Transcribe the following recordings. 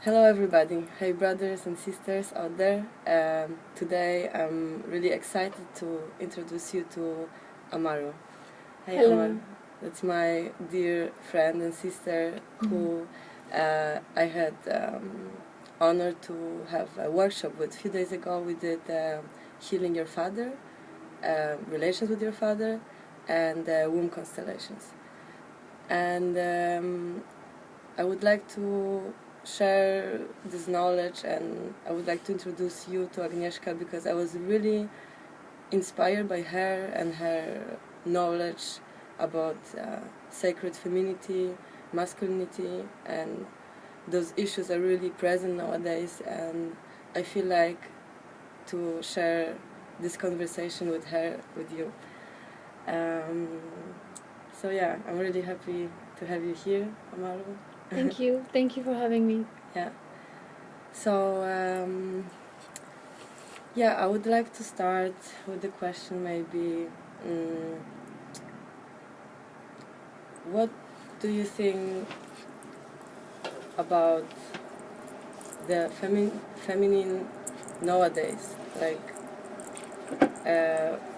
Hello everybody, hey brothers and sisters out there. Today I'm really excited to introduce you to Amaru. Hey Hello. Amaru, that's my dear friend and sister who I had honor to have a workshop with. A few days ago we did Healing Your Father, Relations with Your Father, and Womb Constellations. And I would like to share this knowledge, and I would like to introduce you to Agnieszka because I was really inspired by her and her knowledge about sacred femininity, masculinity, and those issues are really present nowadays, and I feel like to share this conversation with her, with you. So yeah, I'm really happy to have you here, Amaru. Thank you. Thank you for having me. Yeah. So, yeah, I would like to start with the question maybe, what do you think about the feminine nowadays? Like,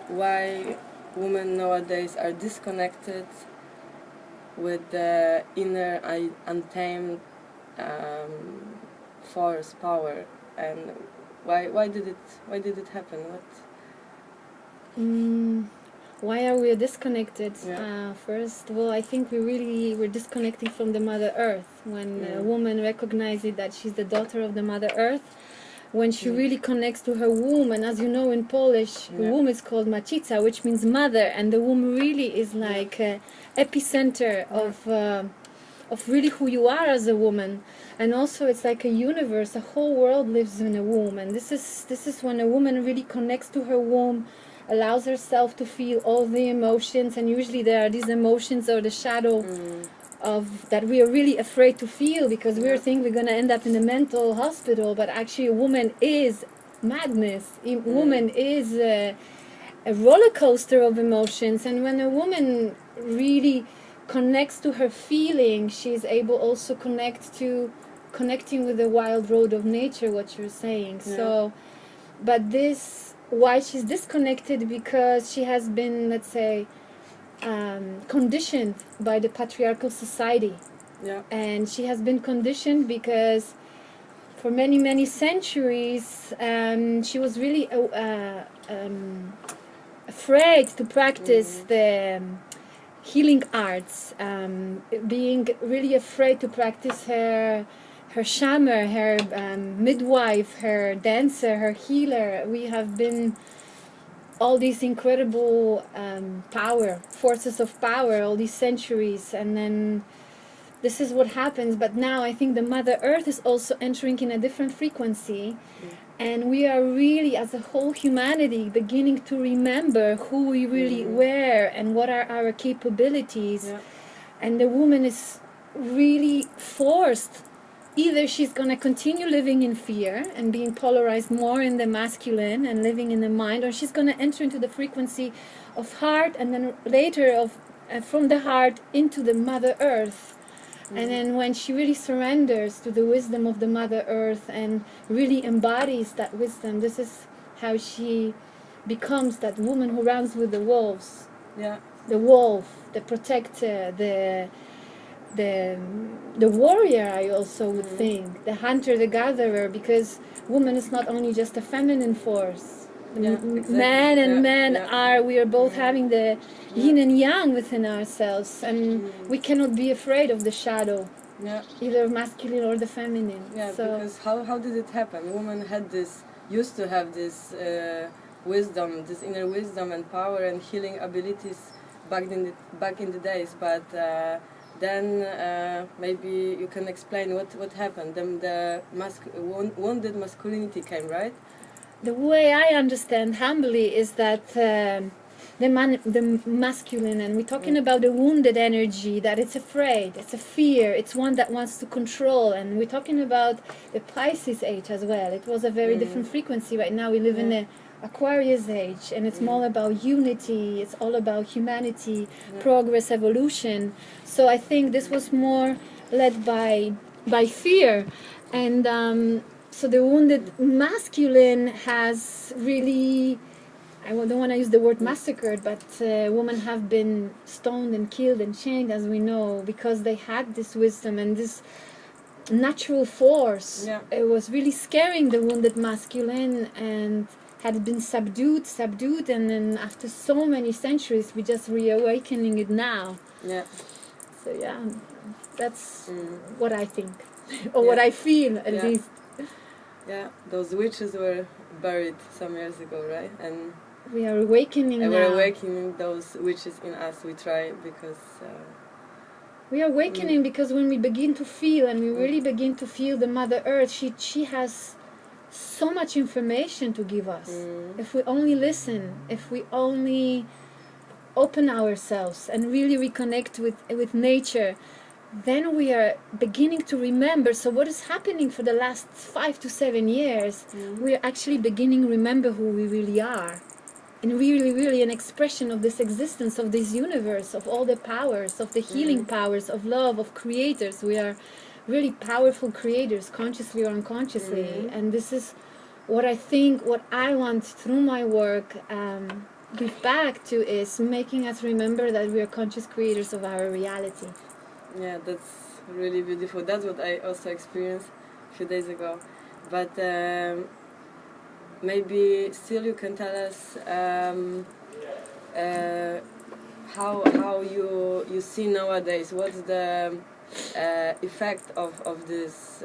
why women nowadays are disconnected with the inner untamed force, power, and why did it happen? Why are we disconnected? Yeah. First of all, I think we're disconnecting from the Mother Earth. When a woman recognizes that she's the daughter of the Mother Earth, when she really connects to her womb, and as you know in Polish, the womb is called macica, which means mother, and the womb really is like epicenter of really who you are as a woman. And also it's like a universe, a whole world lives in a womb, and this is when a woman really connects to her womb, allows herself to feel all the emotions, and usually there are these emotions or the shadow of that we are really afraid to feel because we think we're going to end up in a mental hospital, but actually a woman is madness. A woman is a roller coaster of emotions, and when a woman really connects to her feeling, she's able also connecting with the wild road of nature, what you're saying. So but this, why she's disconnected, because she has been, let's say, conditioned by the patriarchal society. And she has been conditioned because for many centuries she was really afraid to practice the healing arts, being really afraid to practice her shamer, her midwife, her dancer, her healer. We have been all these incredible forces of power, all these centuries, and then this is what happens. But now I think the Mother Earth is also entering in a different frequency, and we are really, as a whole humanity, beginning to remember who we really were and what are our capabilities. And the woman is really forced. Either she's going to continue living in fear and being polarized more in the masculine and living in the mind, or she's going to enter into the frequency of heart, and then later from the heart into the Mother Earth. And then when she really surrenders to the wisdom of the Mother Earth and really embodies that wisdom, this is how she becomes that woman who runs with the wolves. The wolf, the protector, the warrior, I also would think, the hunter, the gatherer, because woman is not only just a feminine force. Man and man we are both having the yin and yang within ourselves, and we cannot be afraid of the shadow, either masculine or the feminine. Because how did it happen? Women used to have this wisdom, this inner wisdom and power and healing abilities back in the days, but then maybe you can explain what happened. Then the wounded masculinity came, right? The way I understand humbly is that the masculine, and we're talking about the wounded energy, that it's afraid, it's a fear, it's one that wants to control, and we're talking about the Pisces age as well. It was a very different frequency. Right now we live in the Aquarius age, and it's more about unity, it's all about humanity, progress, evolution. So I think this was more led by by fear. And so the wounded masculine has really, I don't want to use the word massacred, but women have been stoned and killed and chained, as we know, because they had this wisdom and this natural force. Yeah. It was really scaring the wounded masculine, and had been subdued, and then after so many centuries, we're just reawakening it now. Yeah. So yeah, that's what I think, or Yeah. what I feel at Yeah. least. Yeah, those witches were buried some years ago, right? And We are awakening now. we're awakening those witches in us. We try because We are awakening because when we begin to feel, and we really begin to feel the Mother Earth, she has so much information to give us. If we only listen, if we only open ourselves and really reconnect with nature, then we are beginning to remember. So what is happening for the last 5 to 7 years, we are actually beginning to remember who we really are. And really an expression of this existence, of this universe, of all the powers, of the healing powers, of love, of creators. We are really powerful creators, consciously or unconsciously. And this is what I think, what I want through my work, give back to, is making us remember that we are conscious creators of our reality. Yeah, that's really beautiful. That's what I also experienced a few days ago. But maybe still you can tell us how you see nowadays. What's the effect of this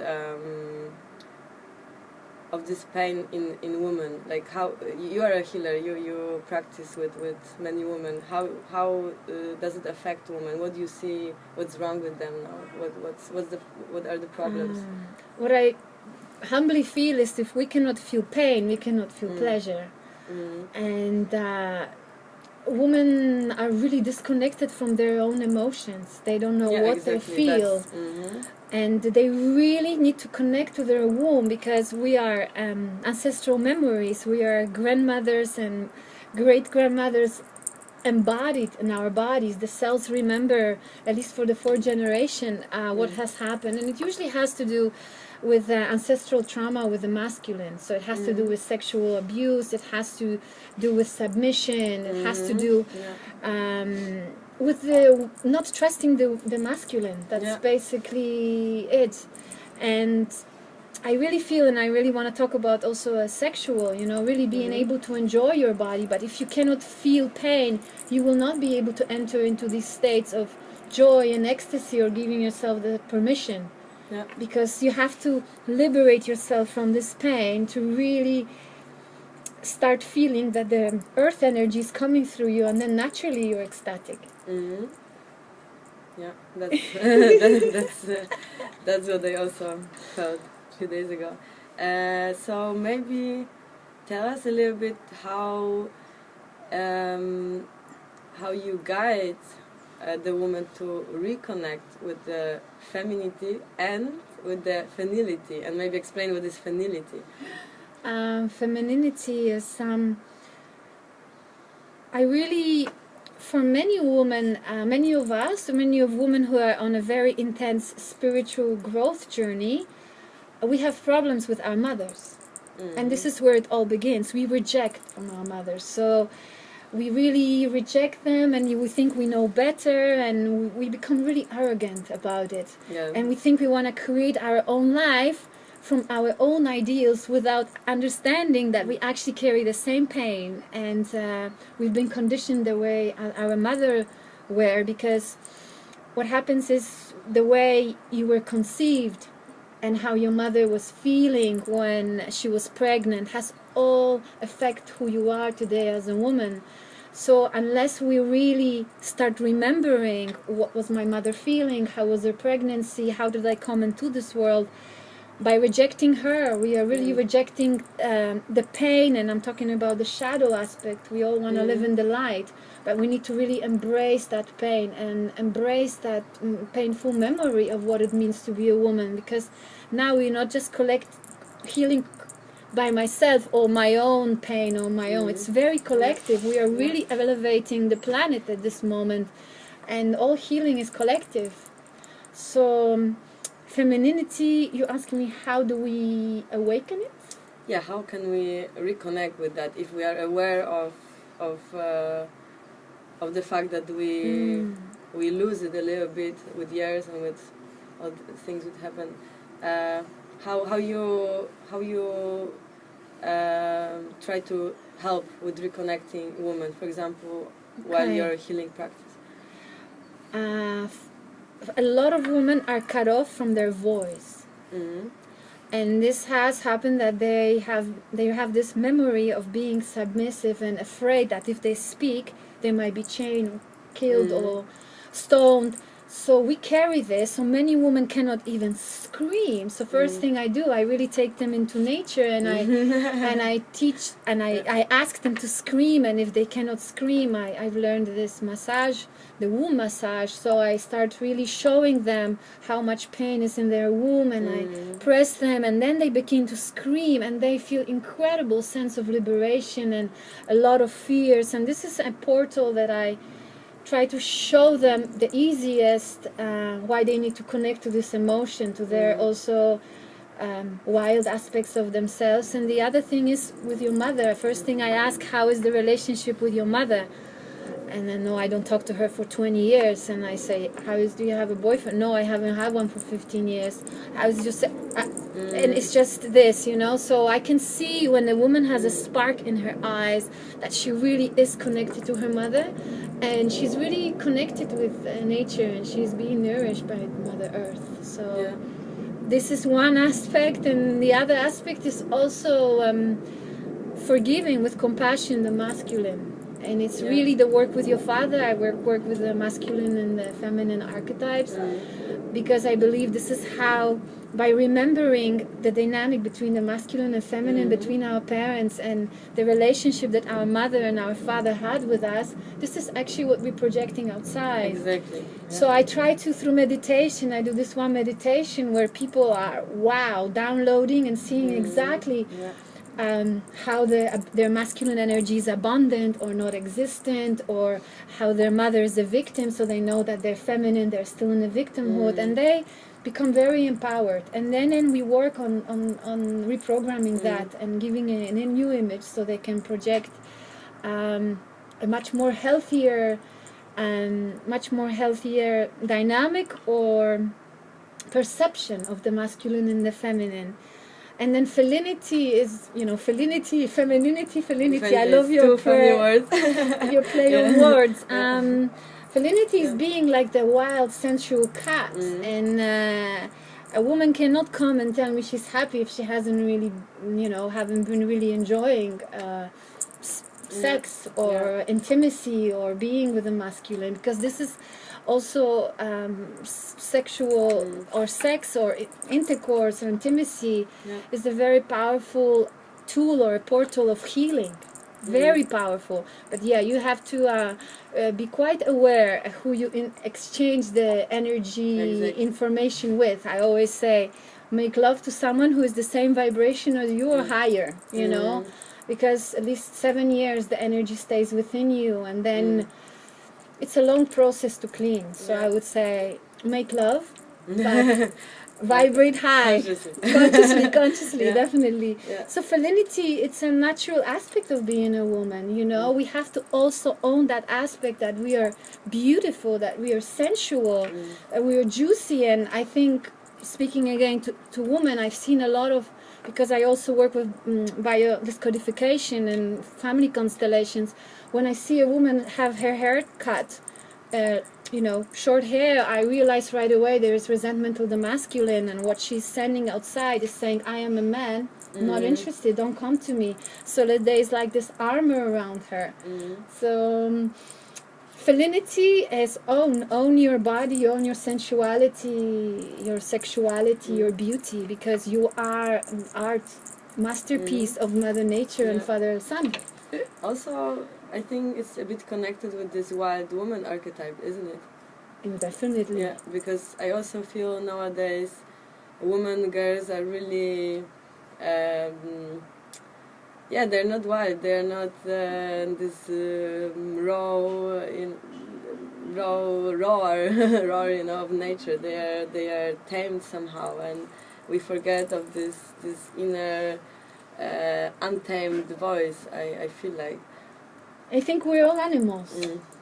pain in women? Like, how you are a healer, you practice with many women. How does it affect women? What do you see? What's wrong with them now? What are the problems? What I humbly feel is, if we cannot feel pain, we cannot feel pleasure. And women are really disconnected from their own emotions. They don't know what exactly. they feel. And they really need to connect to their womb, because we are ancestral memories. We are grandmothers and great-grandmothers embodied in our bodies. The cells remember, at least for the fourth generation, what has happened. And it usually has to do with ancestral trauma with the masculine. So it has to do with sexual abuse, it has to do with submission, it has to do with the not trusting the masculine. That's basically it. And I really feel, and I really want to talk about also a sexual, really being able to enjoy your body. But if you cannot feel pain, you will not be able to enter into these states of joy and ecstasy, or giving yourself the permission. Because you have to liberate yourself from this pain to really start feeling that the earth energy is coming through you, and then naturally you're ecstatic. Yeah, that's what I also felt a few days ago. So maybe tell us a little bit how you guide the woman to reconnect with the femininity and with the feminility, and maybe explain what is feminility. Femininity is I really, for many women, many of us, many of women who are on a very intense spiritual growth journey, we have problems with our mothers. And this is where it all begins. We reject from our mothers. So we really reject them, and we think we know better, and we become really arrogant about it. And we think we want to create our own life from our own ideals, without understanding that we actually carry the same pain, and we've been conditioned the way our mother were. Because what happens is, the way you were conceived and how your mother was feeling when she was pregnant has all affect who you are today as a woman. So unless we really start remembering what was my mother feeling, how was her pregnancy, how did I come into this world, by rejecting her, we are really rejecting the pain. And I'm talking about the shadow aspect. We all want to live in the light, but we need to really embrace that pain and embrace that painful memory of what it means to be a woman. Because now we're not just healing by myself or my own pain or my own. It's very collective. We are really elevating the planet at this moment, and all healing is collective. So femininity, you ask me, how do we awaken it? Yeah, how can we reconnect with that if we are aware of the fact that we lose it a little bit with years and with all the things that happen. How you try to help with reconnecting women, for example, while you're healing practice? A lot of women are cut off from their voice. Mm-hmm. And this has happened that they have this memory of being submissive and afraid that if they speak, they might be chained, killed, or stoned. So we carry this. So many women cannot even scream. So first thing I do, I really take them into nature and I teach and I ask them to scream. And if they cannot scream, I've learned this massage, the womb massage. So I start really showing them how much pain is in their womb, and I press them, and then they begin to scream, and they feel incredible sense of liberation and a lot of fears. And this is a portal that I try to show them the easiest why they need to connect to this emotion, to their also wild aspects of themselves. And the other thing is with your mother. First thing I ask, how is the relationship with your mother? And then, no, I don't talk to her for 20 years. And I say, do you have a boyfriend? No, I haven't had one for 15 years. I was just, and it's just this, you know. So I can see when a woman has a spark in her eyes that she really is connected to her mother, and she's really connected with nature, and she's being nourished by Mother Earth. So this is one aspect, and the other aspect is also forgiving with compassion the masculine. And it's really the work with your father. I work with the masculine and the feminine archetypes, because I believe this is how, by remembering the dynamic between the masculine and feminine, between our parents and the relationship that our mother and our father had with us, this is actually what we're projecting outside. Exactly. Yeah. So I try to, through meditation, I do this one meditation where people are, downloading and seeing exactly how their masculine energy is abundant or not existent, or how their mother is a victim, so they know that they're feminine, they're still in the victimhood, and they become very empowered. And then we work on reprogramming that and giving a new image, so they can project a much more healthier dynamic or perception of the masculine and the feminine. And then felinity is, femininity. I love your words. your play on words. Felinity is being like the wild, sensual cat, and a woman cannot come and tell me she's happy if she hasn't really, haven't been really enjoying sex or intimacy or being with a masculine, because this is also sexual or sex or intercourse or intimacy is a very powerful tool or a portal of healing. Very powerful. But you have to be quite aware who you exchange the energy information with. I always say, make love to someone who is the same vibration as you or higher, you know, because at least 7 years the energy stays within you, and then it's a long process to clean. So I would say, make love, but vibrate high, consciously, definitely. So felinity, it's a natural aspect of being a woman, we have to also own that aspect, that we are beautiful, that we are sensual, that we are juicy. And I think, speaking again to women, I've seen a lot of, because I also work with biodescodification and family constellations. When I see a woman have her hair cut, short hair, I realize right away there is resentment of the masculine, and what she's sending outside is saying, I am a man, not interested, don't come to me. So that there is like this armor around her. So felinity is own your body, own your sensuality, your sexuality, your beauty, because you are an art masterpiece of Mother Nature and Father Sun. Also, I think it's a bit connected with this wild woman archetype, isn't it? Definitely. Yeah, because I also feel nowadays girls are really, they're not wild, they're not this raw, raw, you know, of nature. They are tamed somehow, and we forget of this inner untamed voice. I feel like. I think we're all animals.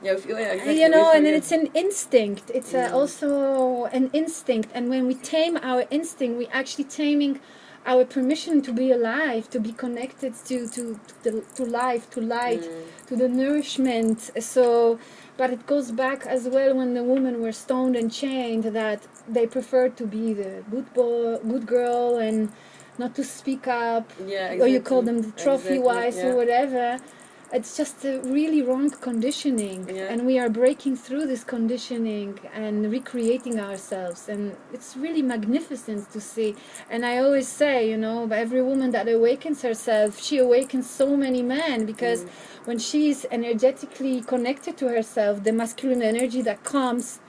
Yeah, exactly. You know, and then it's an instinct. It's also an instinct, and when we tame our instinct, we actually taming our permission to be alive, to be connected to life, to light, to the nourishment. So, but it goes back as well when the women were stoned and chained, that they preferred to be the good boy, good girl, and not to speak up. Yeah, exactly. Or you call them the trophy wives or whatever. It's just a really wrong conditioning, and we are breaking through this conditioning and recreating ourselves, and it's really magnificent to see. And I always say, you know, every woman that awakens herself, she awakens so many men, because when she's energetically connected to herself, the masculine energy that comes,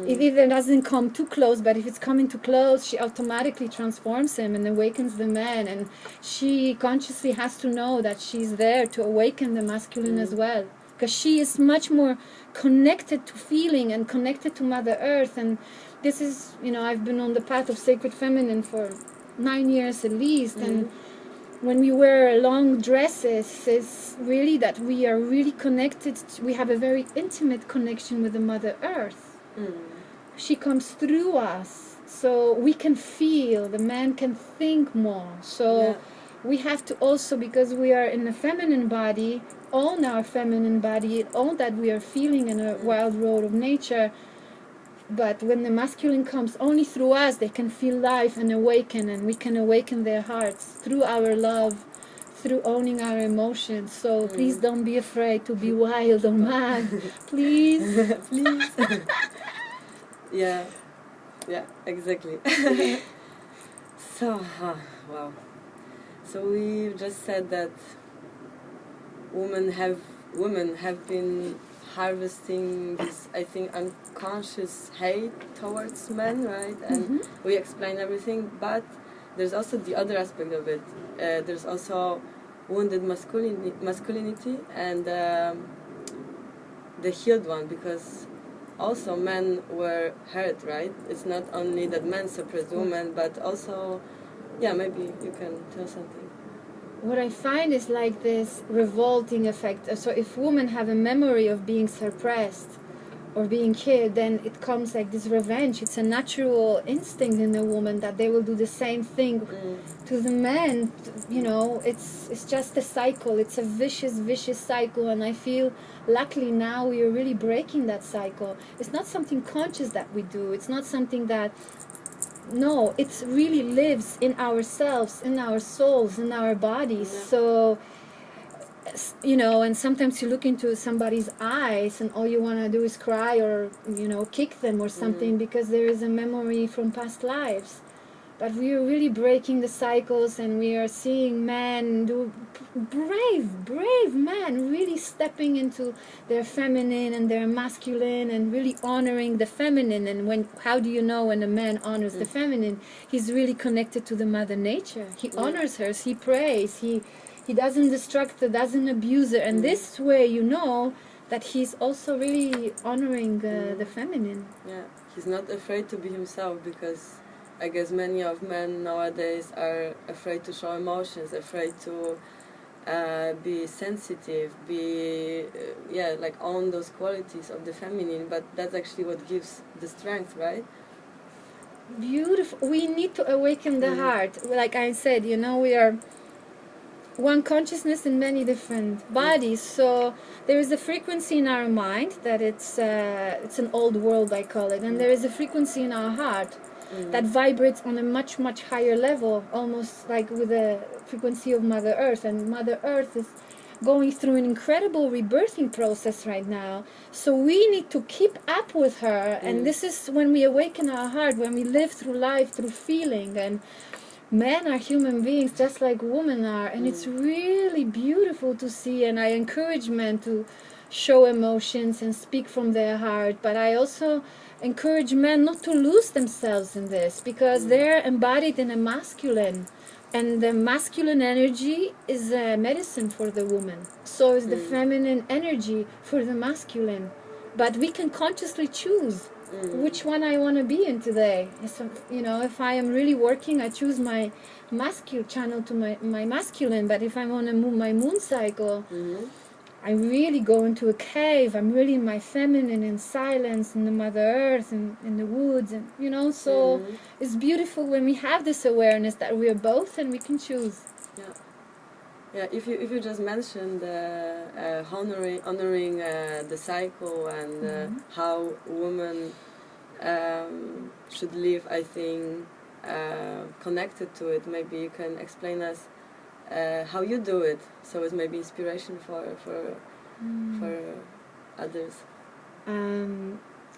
it either doesn't come too close, but if it's coming too close, she automatically transforms him and awakens the man. And she consciously has to know that she's there to awaken the masculine as well, because she is much more connected to feeling and connected to Mother Earth. And this is, you know, I've been on the path of sacred feminine for 9 years at least, and when we wear long dresses, it's really that we are really connected. We have a very intimate connection with the Mother Earth. She comes through us, so we can feel, the man can think more. So we have to also, because we are in a feminine body, own our feminine body, own that we are feeling in a wild road of nature. But when the masculine comes only through us, they can feel life and awaken, and we can awaken their hearts through our love, through owning our emotions. So please don't be afraid to be wild or mad. Please. Please. Yeah, exactly. So, wow. So we just said that women have been harvesting this, I think, unconscious hate towards men, right? And we explain everything, but there's also the other aspect of it. There's also wounded masculinity and the healed one, because also men were hurt, right? It's not only that men suppressed women, but also, maybe you can tell something. What I find is like this revolting effect. So if women have a memory of being suppressed or being killed, then it comes like this revenge. It's a natural instinct in the woman that they will do the same thing to the men. You know, it's just a cycle. It's a vicious cycle, and I feel luckily now we are really breaking that cycle. It's not something conscious that we do. It's not something that, no, it really lives in ourselves, in our souls, in our bodies. So, you know, and sometimes you look into somebody's eyes and all you want to do is cry or, you know, kick them or something because there is a memory from past lives. But we are really breaking the cycles, and we are seeing men do brave men really stepping into their feminine and their masculine and really honoring the feminine. And how do you know when a man honors the feminine? He's really connected to the Mother Nature. He honors her, he prays, he doesn't distract her, doesn't abuse her. And this way you know that he's also really honoring the feminine. Yeah, he's not afraid to be himself, because I guess many of men nowadays are afraid to show emotions, afraid to be sensitive, like own those qualities of the feminine. But that's actually what gives the strength, right? Beautiful. We need to awaken the heart. Like I said, you know, we are one consciousness in many different bodies. So there is a frequency in our mind that it's an old world, I call it, and there is a frequency in our heart that vibrates on a much higher level, almost like with the frequency of Mother Earth. And Mother Earth is going through an incredible rebirthing process right now, so we need to keep up with her. And this is when we awaken our heart, when we live through life through feeling. And men are human beings just like women are, and it's really beautiful to see. And I encourage men to show emotions and speak from their heart, but I also encourage men not to lose themselves in this, because they're embodied in a masculine, and the masculine energy is a medicine for the woman. So is the feminine energy for the masculine. but we can consciously choose which one I want to be in today. So, if I am really working, I choose my masculine channel to my masculine. But if I want to move my moon cycle, I really go into a cave. I'm really in my feminine, in silence, in the Mother Earth, in the woods, and So it's beautiful when we have this awareness that we are both and we can choose. Yeah. Yeah, if you just mentioned honoring the cycle and how women should live, I think, connected to it, maybe you can explain us how you do it, so it's maybe inspiration for others.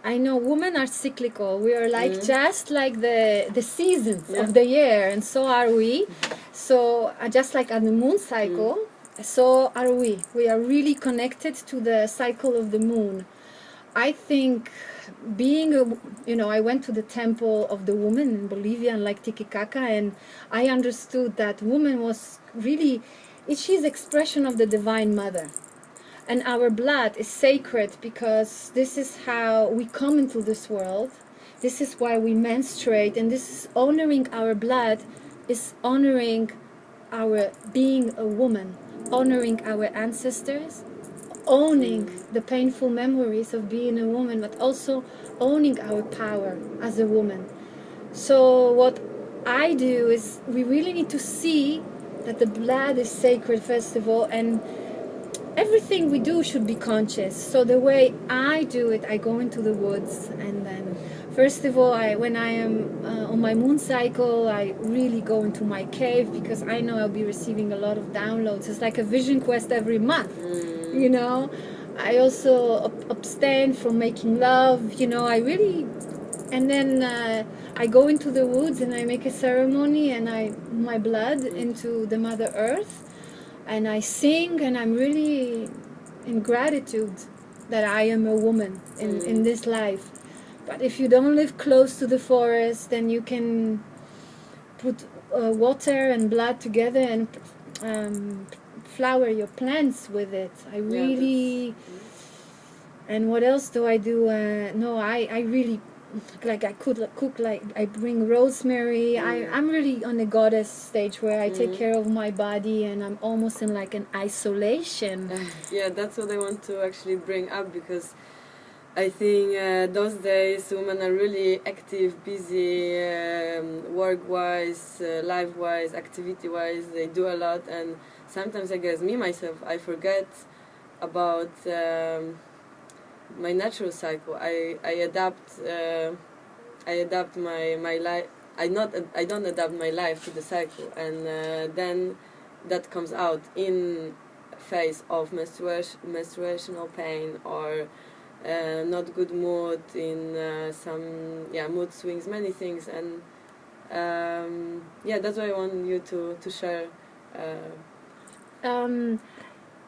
I know women are cyclical. We are just like the seasons of the year, and so are we. So just like on the moon cycle, so are we. We are really connected to the cycle of the moon. I think being I went to the temple of the woman in Bolivia and like Titicaca, and I understood that woman was really, she's expression of the Divine Mother. And our blood is sacred because this is how we come into this world. This is why we menstruate, and this is honoring our blood, is honoring our being a woman, honoring our ancestors, owning the painful memories of being a woman, but also owning our power as a woman. So what I do is we really need to see that the blood is sacred, first of all, and everything we do should be conscious. So the way I do it, I go into the woods, and then first of all, when I am on my moon cycle, I really go into my cave because I know I'll be receiving a lot of downloads. It's like a vision quest every month, I also abstain from making love, I really, and then I go into the woods and I make a ceremony and my blood into the Mother Earth. And I sing, and I'm really in gratitude that I am a woman in this life. But if you don't live close to the forest, then you can put water and blood together and flower your plants with it. I really... And what else do I do? I really... Like I could cook, like I bring rosemary. I'm really on the goddess stage where I take care of my body, and I'm almost in like an isolation. Yeah, that's what I want to actually bring up, because I think those days women are really active, busy, work-wise, life-wise, activity-wise. They do a lot, and sometimes I guess myself, I forget about my natural cycle. I adapt my life. I don't adapt my life to the cycle, and then that comes out in phase of menstruational pain, or not good mood, in some mood swings, many things, and that's why I want you to share.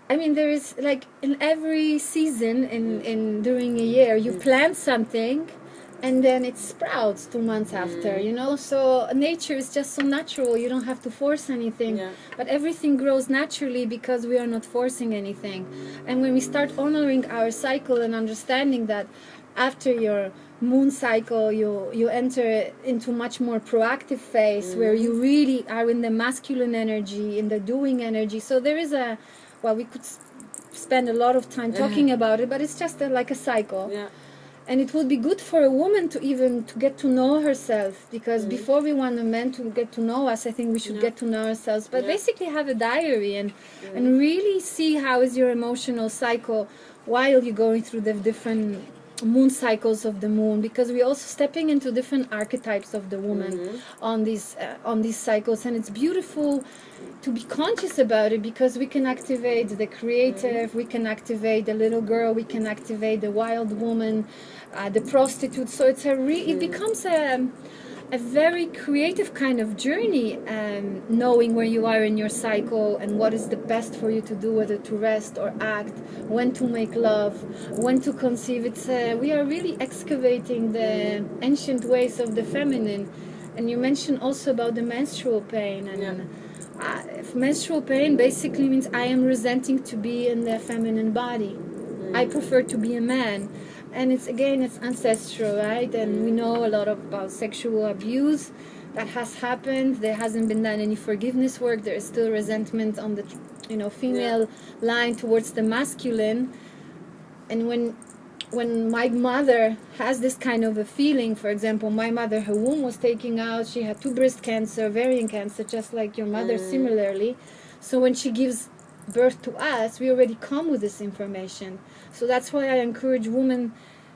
I mean, there is like in every season in during a year, you plant something, and then it sprouts 2 months after. So nature is just so natural. You don't have to force anything, but everything grows naturally because we are not forcing anything. And when we start honoring our cycle and understanding that after your moon cycle, you enter into much more proactive phase where you really are in the masculine energy, in the doing energy. So there is we could spend a lot of time talking about it, but it's just like a cycle. Yeah. And it would be good for a woman to get to know herself, because before we want a man to get to know us, I think we should get to know ourselves. But basically have a diary and really see how is your emotional cycle while you're going through the different moon cycles of the moon, because we're also stepping into different archetypes of the woman on these cycles, and it's beautiful to be conscious about it, because we can activate the creative, we can activate the little girl, we can activate the wild woman, the prostitute. So it's it becomes a very creative kind of journey, knowing where you are in your cycle and what is the best for you to do, whether to rest or act, when to make love, when to conceive. It's we are really excavating the ancient ways of the feminine. And you mentioned also about the menstrual pain, and menstrual pain basically means I am resenting to be in the feminine body. I prefer to be a man. and it's ancestral, right? And we know a lot about sexual abuse that has happened. There hasn't been done any forgiveness work. There is still resentment on the female line towards the masculine. And when my mother has this kind of a feeling, for example, my mother, her womb was taken out, she had 2 breast cancer, ovarian cancer, just like your mother similarly. So when she gives birth to us, we already come with this information. So that's why I encourage women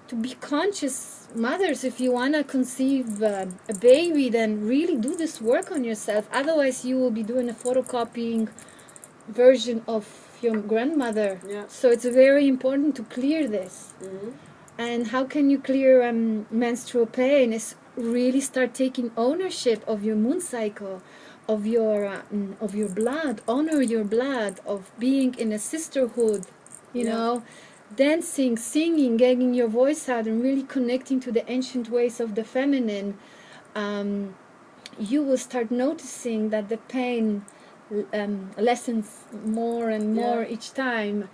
to be conscious mothers. If you want to conceive a baby, then really do this work on yourself. Otherwise you will be doing a photocopying version of your grandmother. So it's very important to clear this. And how can you clear menstrual pain is really start taking ownership of your moon cycle, of your blood. Honor your blood, of being in a sisterhood, you know, dancing, singing, getting your voice out, and really connecting to the ancient ways of the feminine. You will start noticing that the pain lessens more and more each time.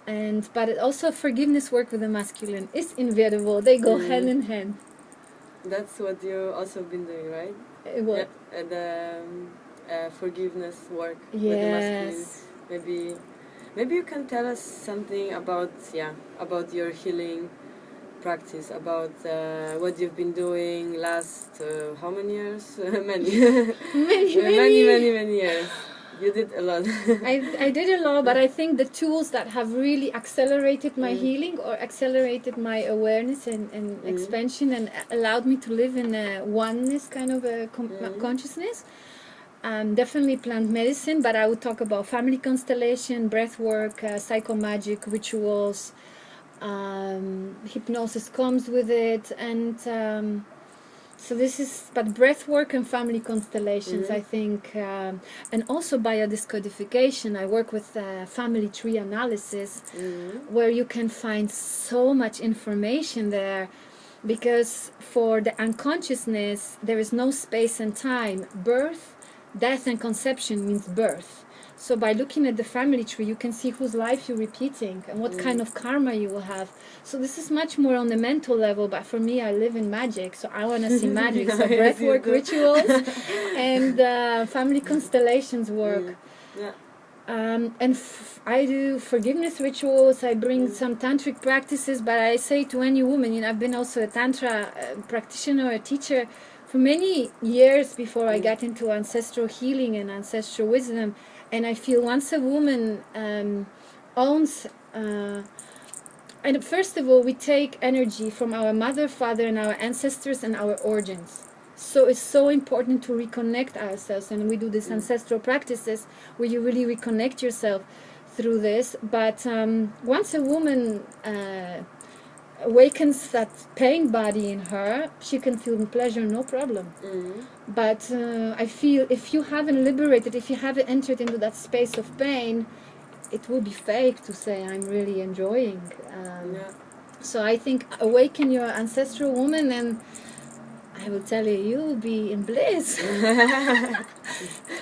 But it also forgiveness work with the masculine is inevitable. They go hand in hand. That's what you also been doing, right? What? The forgiveness work with the masculine. Maybe you can tell us something about your healing practice, about what you've been doing last how many years? many years. You did a lot. I did a lot, but I think the tools that have really accelerated my healing or accelerated my awareness and expansion and allowed me to live in a oneness kind of a consciousness. Definitely plant medicine, but I would talk about family constellation, breath work, psychomagic rituals, hypnosis comes with it, and so this is, but breath work and family constellations, I think, and also biodescodification. I work with family tree analysis, where you can find so much information there, because for the unconsciousness there is no space and time. Birth, death, and conception means birth. So by looking at the family tree, you can see whose life you're repeating and what kind of karma you will have. So this is much more on the mental level, but for me, I live in magic, so I want to see magic. So breathwork rituals and family constellations work. I do forgiveness rituals. I bring some tantric practices, but I say to any woman, I've been also a tantra practitioner, a teacher for many years before I got into ancestral healing and ancestral wisdom. And I feel once a woman owns, and first of all, we take energy from our mother, father, and our ancestors and our origins. So it's so important to reconnect ourselves, and we do these ancestral practices where you really reconnect yourself through this. But once a woman awakens that pain body in her, she can feel pleasure, no problem. But I feel if you haven't liberated, if you haven't entered into that space of pain, it will be fake to say I'm really enjoying. So I think awaken your ancestral woman, and I will tell you, you will be in bliss.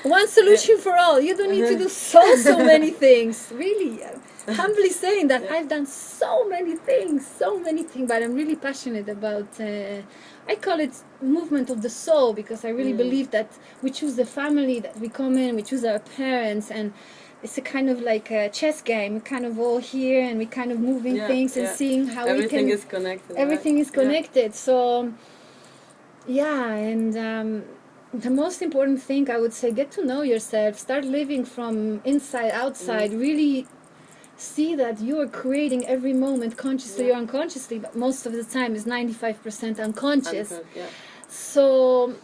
One solution for all. You don't need to do so many things. Really, humbly saying that I've done so many things, but I'm really passionate about, I call it movement of the soul, because I really believe that we choose the family that we come in, we choose our parents, and it's a kind of like a chess game. We're kind of all here, and we kind of moving things and seeing how everything is connected. Everything is connected. So, and the most important thing I would say, get to know yourself, start living from inside outside, really see that you are creating every moment consciously or unconsciously, but most of the time is 95% unconscious. So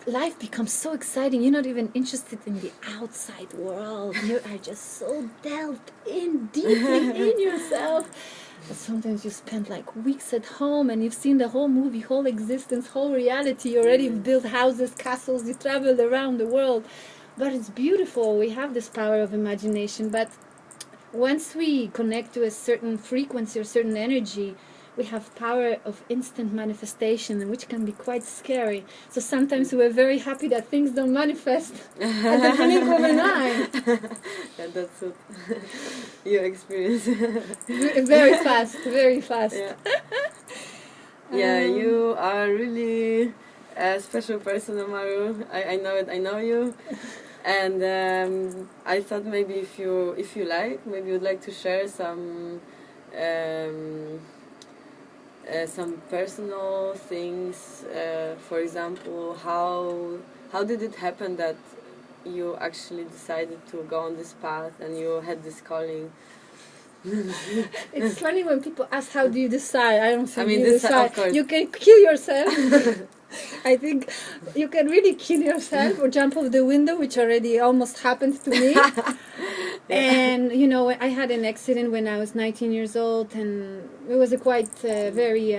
life becomes so exciting. You're not even interested in the outside world. You are just so delved in deeply in yourself. But sometimes you spend like weeks at home and you've seen the whole movie, whole existence, whole reality. You already built houses, castles, you traveled around the world. But it's beautiful. We have this power of imagination. But once we connect to a certain frequency or certain energy, we have power of instant manifestation, which can be quite scary. So sometimes we're very happy that things don't manifest at the blink of an eye. Yeah, that's what you experience. Very fast, very fast. Yeah, yeah, you are really a special person, Amaru. I know it. I know you. And I thought maybe if you like, maybe you'd like to share some personal things. For example, how did it happen that you actually decided to go on this path and you had this calling? It's funny when people ask how do you decide. I don't think you this, decide. of course. You can kill yourself. I think you can really kill yourself or jump off the window, which already almost happened to me. And you know, I had an accident when I was 19 years old, and it was a quite very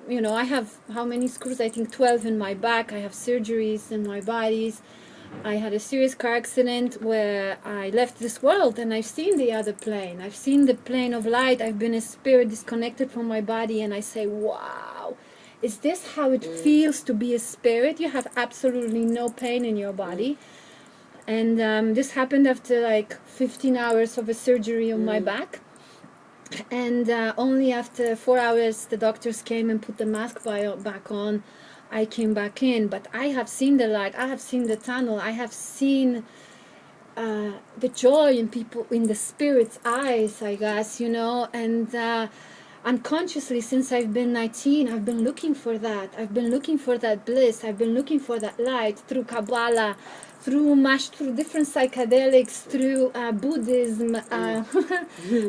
you know, I have how many screws? I think 12 in my back. I have surgeries in my bodies. I had a serious car accident where I left this world, and I've seen the other plane. I've seen the plane of light. I've been a spirit disconnected from my body, and I say, wow, is this how it feels to be a spirit? You have absolutely no pain in your body. And this happened after like 15 hours of a surgery on my back. And only after 4 hours the doctors came and put the mask back on. I came back in, but I have seen the light, I have seen the tunnel, I have seen the joy in people, in the spirit's eyes, I guess, you know. And unconsciously, since I've been 19, I've been looking for that. I've been looking for that bliss. I've been looking for that light through Kabbalah, through different psychedelics, through Buddhism,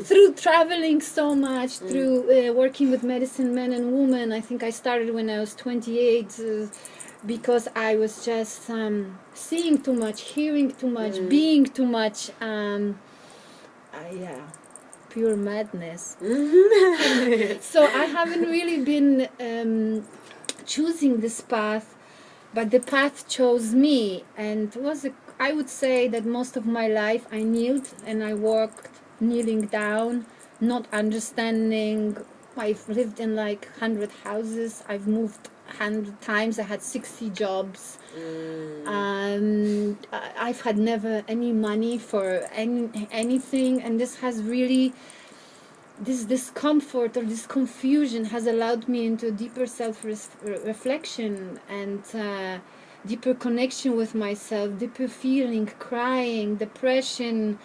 through traveling so much, through working with medicine men and women. I think I started when I was 28 because I was just seeing too much, hearing too much, being too much. Yeah, pure madness. So I haven't really been choosing this path, but the path chose me. And I would say that most of my life I kneeled and I worked kneeling down, not understanding. I've lived in like 100 houses. I've moved 100 times. I had 60 jobs. I've had never any money for anything, and this has really, this discomfort or this confusion has allowed me into deeper self-reflection and deeper connection with myself, deeper feeling, crying, depression.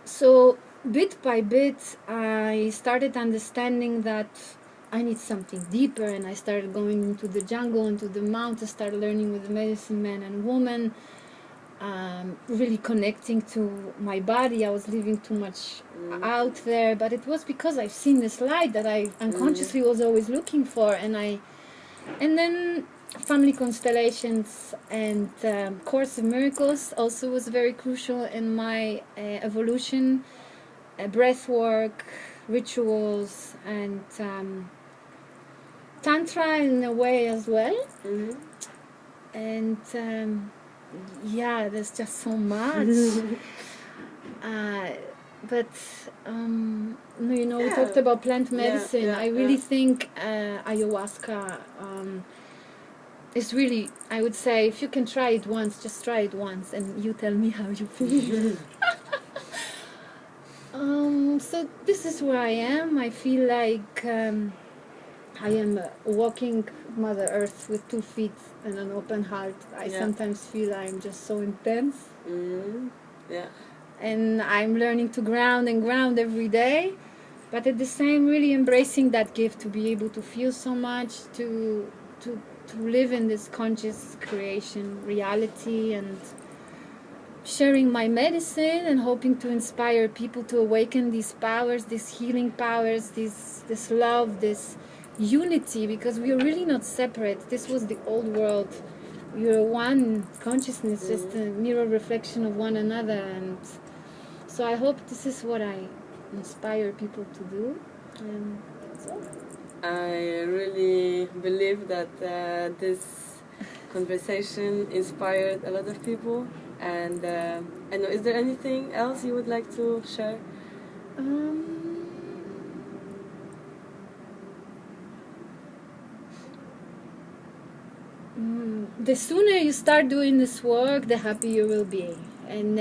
So bit by bit I started understanding that I need something deeper, and I started going into the jungle, into the mountains, started learning with the medicine men and women, really connecting to my body. I was living too much out there, but it was because I've seen this light that I unconsciously was always looking for. And then family constellations and Course of Miracles also was very crucial in my evolution. Breath work, rituals, and Tantra in a way as well. And yeah, there's just so much. But you know, we talked about plant medicine. I really think ayahuasca is really, I would say, if you can try it once, just try it once, and you tell me how you feel. So this is where I am. I feel like I am a walking Mother Earth with 2 feet and an open heart. I sometimes feel I'm just so intense. And I'm learning to ground every day, but at the same, really embracing that gift to be able to feel so much, to live in this conscious creation reality, and sharing my medicine and hoping to inspire people to awaken these powers, these healing powers, this love, this unity, because we are really not separate. This was the old world. We are one consciousness, just a mirror reflection of one another. And so I hope this is what I inspire people to do. And that's all. I really believe that this conversation inspired a lot of people. And I know, is there anything else you would like to share? the sooner you start doing this work, the happier you will be. And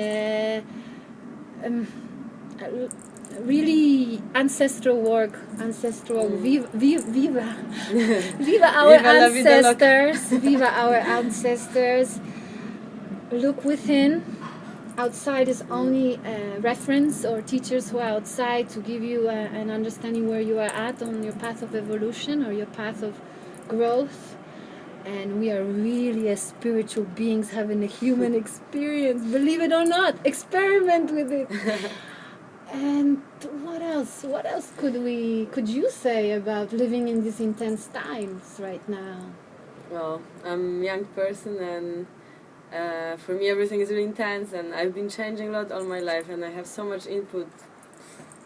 um, really ancestral work, viva, viva, viva our Viva la vida loca. ancestors, viva our ancestors. Look within. Outside is only a reference, or teachers who are outside to give you an understanding where you are at on your path of evolution or your path of growth. And we are really, as spiritual beings, having a human experience. Believe it or not, experiment with it. And what else? What else could you say about living in these intense times right now? Well, I'm a young person, and for me everything is really intense, and I've been changing a lot all my life, and I have so much input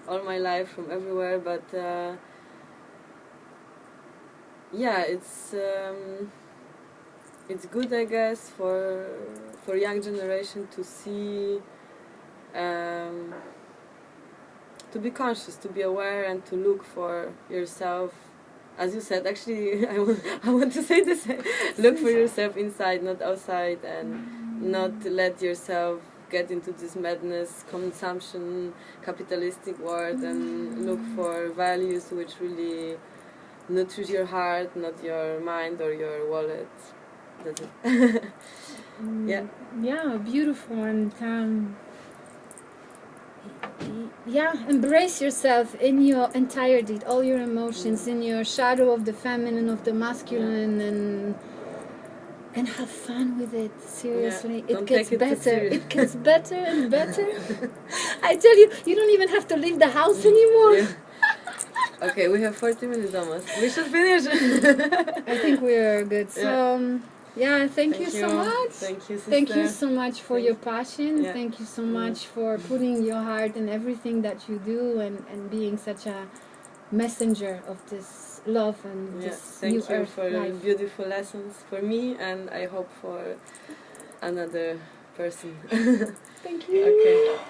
all my life from everywhere, but yeah, it's good, I guess, for young generation to see, to be conscious, to be aware, and to look for yourself. As you said, actually, I want to say this: look for yourself inside, not outside, and not let yourself get into this madness, consumption, capitalistic world, and look for values which really nurture your heart, not your mind or your wallet. That's it. Yeah. Yeah, beautiful. And yeah, embrace yourself in your entirety, all your emotions, in your shadow of the feminine, of the masculine, and have fun with it. Seriously, Yeah, it gets better. serious. It gets better and better. I tell you, you don't even have to leave the house anymore. Yeah. Okay, we have 40 minutes almost. We should finish. I think we are good. So, yeah, thank you so much. Thank you, sister. Thank you so much for your passion. Yeah. Thank you so much for putting your heart in everything that you do, and being such a messenger of this love and this new Thank you earth for life. beautiful lessons for me, and I hope for another person. Thank you. Okay.